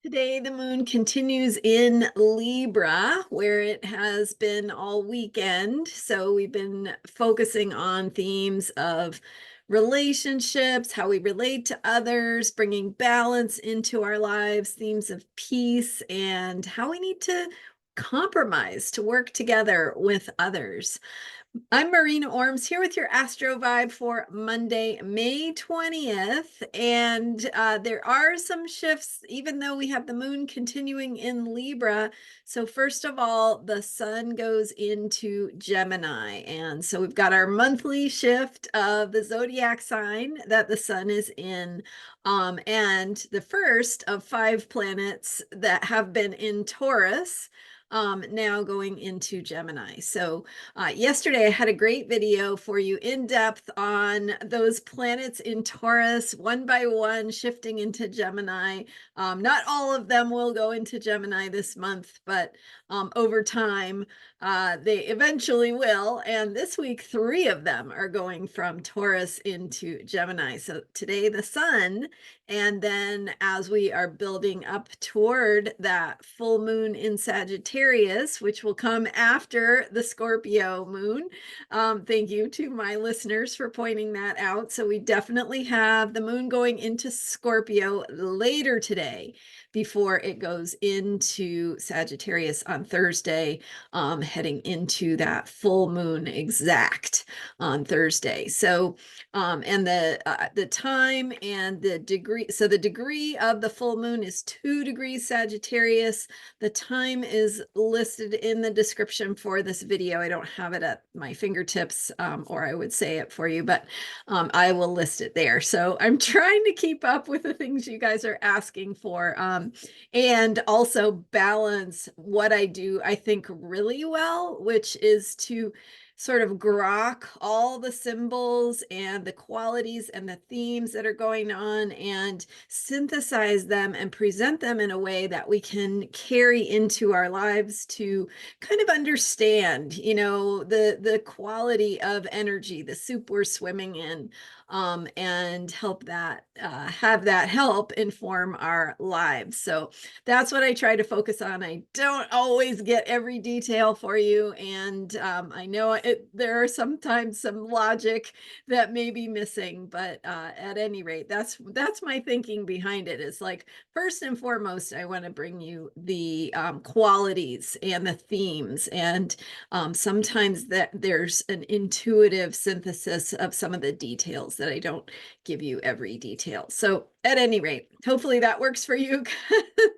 Today, the moon continues in Libra, where it has been all weekend. So, we've been focusing on themes of relationships, how we relate to others, bringing balance into our lives, themes of peace, and how we need to compromise to work together with others. I'm Marina Orms here with your Astro Vibe for Monday, May 20th. And there are some shifts, even though we have the moon continuing in Libra. So, first of all, the sun goes into Gemini. And so we've got our monthly shift of the zodiac sign that the sun is in. And the first of 5 planets that have been in Taurus. Now going into Gemini. So, yesterday, I had a great video for you in depth on those planets in Taurus, one by one, shifting into Gemini. Not all of them will go into Gemini this month, but over time, they eventually will. And this week, 3 of them are going from Taurus into Gemini. So today, the sun. And then as we are building up toward that full moon in Sagittarius, which will come after the Scorpio moon. Thank you to my listeners for pointing that out. So we definitely have the moon going into Scorpio later today before it goes into Sagittarius on Thursday, heading into that full moon exact on Thursday. So and the time and the degree. So the degree of the full moon is 2 degrees Sagittarius. The time is listed in the description for this video. I don't have it at my fingertips, or I would say it for you, but I will list it there. So I'm trying to keep up with the things you guys are asking for, and also balance what I do, I think, really well, which is to sort of grok all the symbols and the qualities and the themes that are going on and synthesize them and present them in a way that we can carry into our lives to kind of understand, the quality of energy, the soup we're swimming in, and help that have that help inform our lives. So that's what I try to focus on. I don't always get every detail for you, and I know there are sometimes some logic that may be missing, but at any rate, that's my thinking behind it. Is like, first and foremost, I want to bring you the qualities and the themes, and sometimes that there's an intuitive synthesis of some of the details that I don't give you every detail. So at any rate, hopefully that works for you,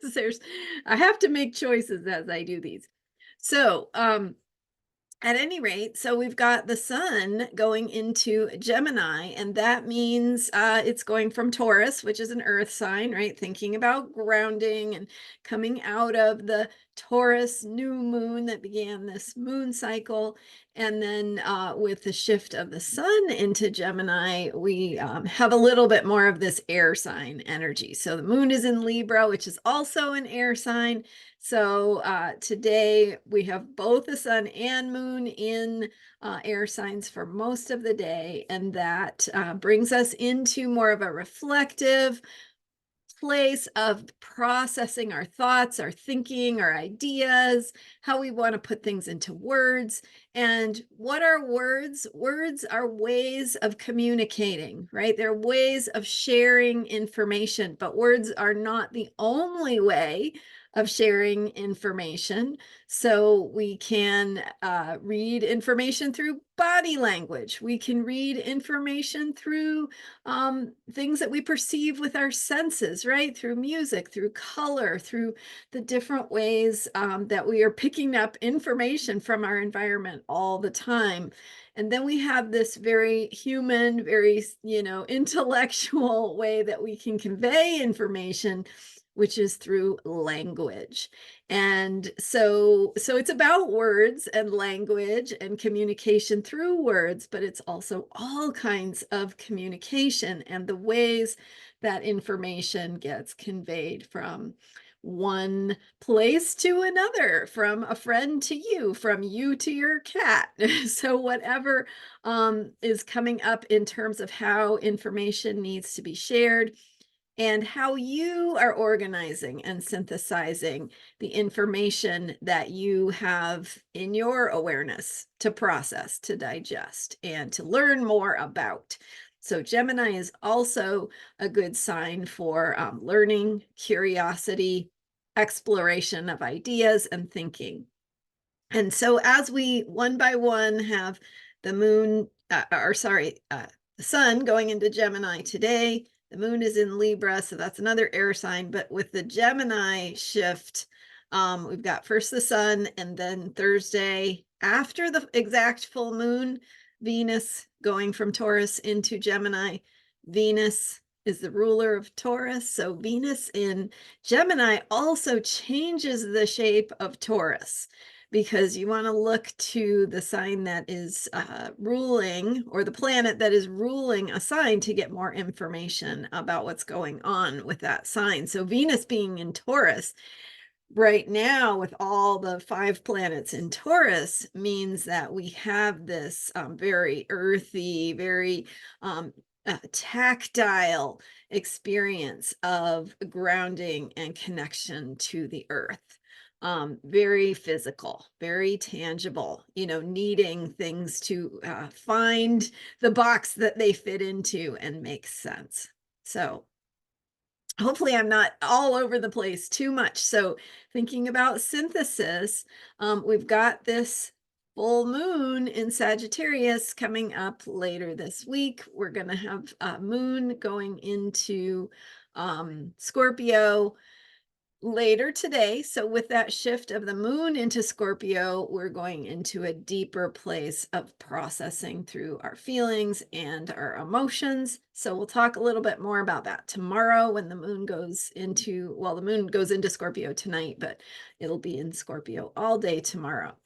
because I have to make choices as I do these. So at any rate, so we've got the sun going into Gemini, and that means it's going from Taurus, which is an earth sign, right? Thinking about grounding and coming out of the Taurus new moon that began this moon cycle. And then with the shift of the sun into Gemini, we have a little bit more of this air sign energy. So the moon is in Libra, which is also an air sign. So today we have both the sun and moon in air signs for most of the day. And that brings us into more of a reflective place of processing our thoughts, our thinking, our ideas, how we want to put things into words. And what are words? Words are ways of communicating, right? They're ways of sharing information, but words are not the only way of sharing information. So we can read information through body language. We can read information through things that we perceive with our senses, right? Through music, through color, through the different ways that we are picking up information from our environment all the time. And then we have this very human, very, intellectual way that we can convey information, which is through language. And so it's about words and language and communication through words, but it's also all kinds of communication and the ways that information gets conveyed from one place to another, from a friend to you, from you to your cat. So whatever is coming up in terms of how information needs to be shared. and how you are organizing and synthesizing the information that you have in your awareness to process, to digest, and to learn more about. So, Gemini is also a good sign for learning, curiosity, exploration of ideas, and thinking. And so, as we one by one have the moon, the sun going into Gemini today, the moon is in Libra, so that's another air sign. But with the Gemini shift, we've got first the sun, and then Thursday, after the exact full moon, Venus going from Taurus into Gemini. Venus is the ruler of Taurus. So, Venus in Gemini also changes the shape of Taurus, because you want to look to the sign that is ruling, or the planet that is ruling a sign, to get more information about what's going on with that sign. So Venus being in Taurus right now, with all the 5 planets in Taurus, means that we have this very earthy, very tactile experience of grounding and connection to the earth. Very physical, very tangible, needing things to find the box that they fit into and make sense. So hopefully I'm not all over the place too much. So thinking about synthesis, we've got this full moon in Sagittarius coming up later this week. We're going to have a moon going into Scorpio later today. So with that shift of the moon into Scorpio, we're going into a deeper place of processing through our feelings and our emotions. So we'll talk a little bit more about that tomorrow, when the moon goes into, well, the moon goes into Scorpio tonight, but it'll be in Scorpio all day tomorrow.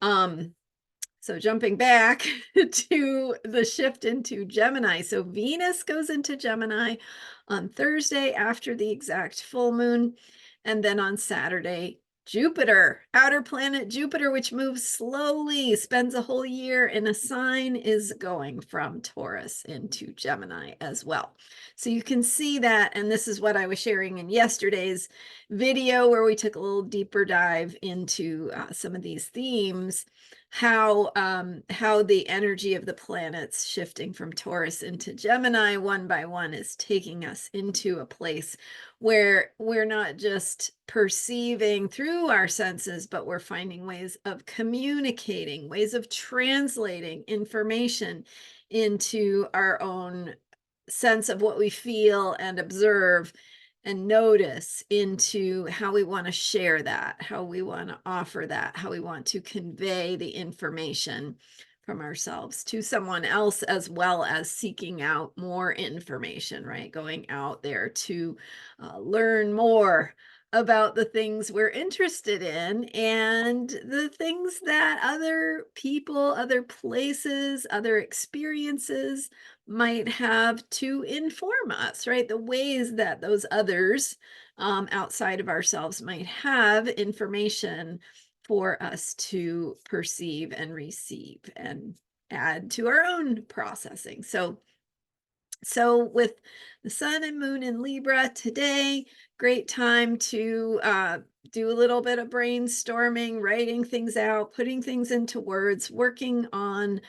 So jumping back to the shift into Gemini. So Venus goes into Gemini on Thursday after the exact full moon. And then on Saturday, Jupiter, outer planet Jupiter, which moves slowly, spends a whole year in a sign, is going from Taurus into Gemini as well. So you can see that, and this is what I was sharing in yesterday's video, where we took a little deeper dive into some of these themes, how the energy of the planets shifting from Taurus into Gemini one by one is taking us into a place where we're not just perceiving through our senses, but we're finding ways of communicating, ways of translating information into our own sense of what we feel and observe and notice, into how we want to share that, how we want to offer that, how we want to convey the information from ourselves to someone else, as well as seeking out more information, right? Going out there to learn more about the things we're interested in, and the things that other people, other places, other experiences might have to inform us, right? The ways that those others outside of ourselves might have information for us to perceive and receive and add to our own processing. So with the sun and moon in Libra today, great time to do a little bit of brainstorming, writing things out, putting things into words, working on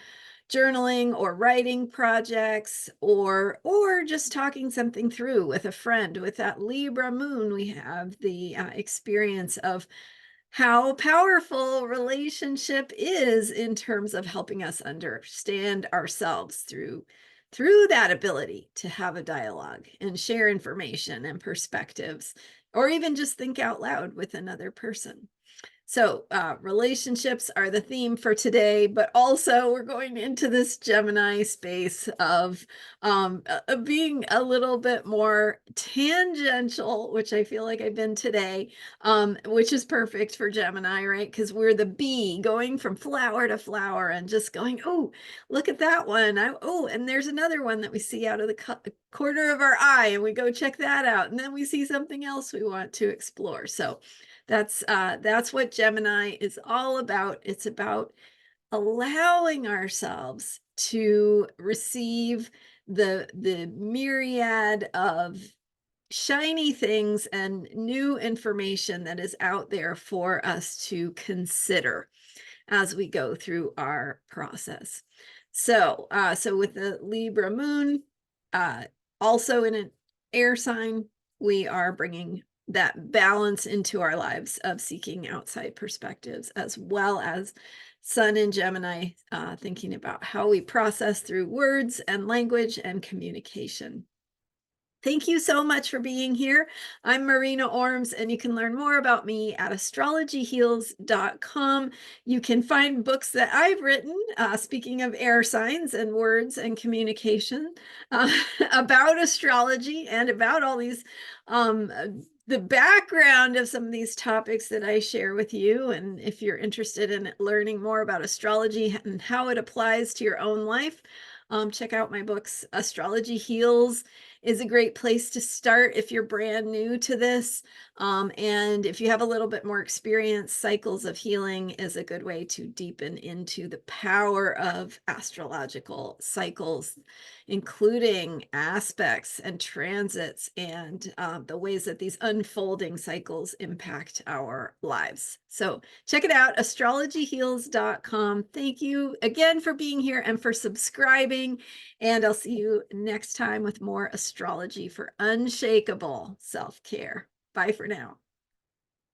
journaling or writing projects, or just talking something through with a friend. With that Libra moon, we have the experience of how powerful relationship is in terms of helping us understand ourselves through that ability to have a dialogue and share information and perspectives, or even just think out loud with another person. So relationships are the theme for today, but also we're going into this Gemini space of being a little bit more tangential, which I feel like I've been today, which is perfect for Gemini, right? Because we're the bee going from flower to flower and just going, oh, look at that one. Oh, and there's another one that we see out of the corner of our eye, and we go check that out. And then we see something else we want to explore. So that's what Gemini is all about. It's about allowing ourselves to receive the myriad of shiny things and new information that is out there for us to consider as we go through our process. So with the Libra moon, uh, also in an air sign, we are bringing that balance into our lives of seeking outside perspectives, as well as Sun in Gemini, thinking about how we process through words and language and communication. Thank you so much for being here. I'm Marina Orms, and you can learn more about me at astrologyheals.com. You can find books that I've written, speaking of air signs and words and communication, uh, about astrology and about all these, the background of some of these topics that I share with you. And if you're interested in learning more about astrology and how it applies to your own life, check out my books. Astrology Heals is a great place to start if you're brand new to this. And if you have a little bit more experience, Cycles of Healing is a good way to deepen into the power of astrological cycles, including aspects and transits and the ways that these unfolding cycles impact our lives. So check it out, astrologyheals.com. Thank you again for being here and for subscribing. And I'll see you next time with more astrology for unshakable self-care. Bye for now.